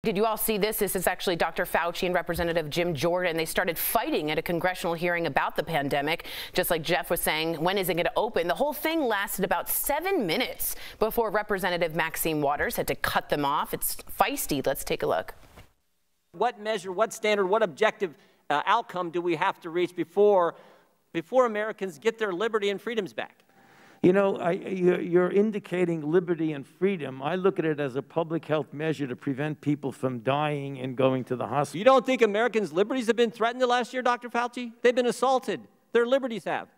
Did you all see this? This is actually Dr. Fauci and Representative Jim Jordan. They started fighting at a congressional hearing about the pandemic. Just like Jeff was saying, when is it going to open? The whole thing lasted about 7 minutes before Representative Maxine had to cut them off. It's feisty. Let's take a look. What measure, what standard, what objective outcome do we have to reach before Americans get their liberty and freedoms back? You know, you're indicating liberty and freedom. I look at it as a public health measure to prevent people from dying and going to the hospital. You don't think Americans' liberties have been threatened the last year, Dr. Fauci? They've been assaulted. Their liberties have.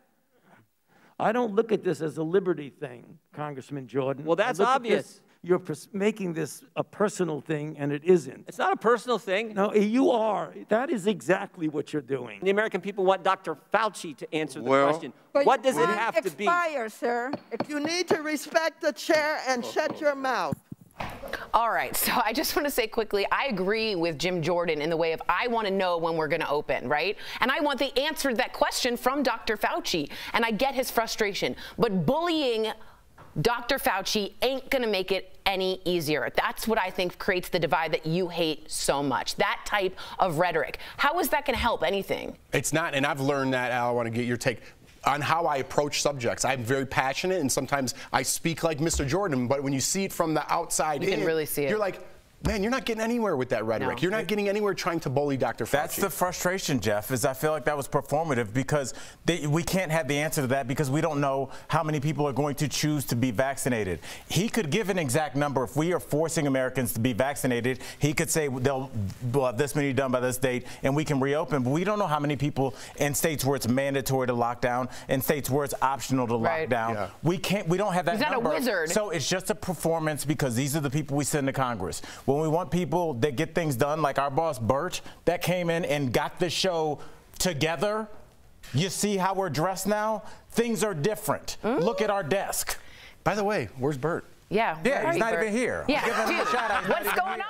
I don't look at this as a liberty thing, Congressman Jordan. Well, that's obvious. You're making this a personal thing, and it isn't. It's not a personal thing. No, you are. That is exactly what you're doing. The American people want Dr. Fauci to answer the question. What does it have to be? Sir. You need to respect the chair and shut your mouth. All right, so I just want to say quickly, I agree with Jim Jordan in the way of I want to know when we're going to open, right? And I want the answer to that question from Dr. Fauci, and I get his frustration. But bullying Dr. Fauci ain't going to make it any easier. That's what I think creates the divide that you hate so much, that type of rhetoric. How is that going to help anything? It's not, and I've learned that, Al, I want to get your take on how I approach subjects. I'm very passionate, and sometimes I speak like Mr. Jordan, but when you see it from the outside you can really see it. You're like, man, you're not getting anywhere with that rhetoric. No. You're not getting anywhere trying to bully Dr. Fauci. That's the frustration, Jeff, is I feel like that was performative because we can't have the answer to that because we don't know how many people are going to choose to be vaccinated. He could give an exact number. If we are forcing Americans to be vaccinated, he could say they'll have this many done by this date and we can reopen. But we don't know how many people in states where it's mandatory to lock down and states where it's optional to lock down. Yeah. We don't have that number. He's not a wizard. So it's just a performance because these are the people we send to Congress. When we want people that get things done, like our boss Bert, that came in and got the show together, you see how we're dressed now? Things are different. Look at our desk. By the way, where's Bert? Yeah, he's not even here. Yeah, dude, what's going on?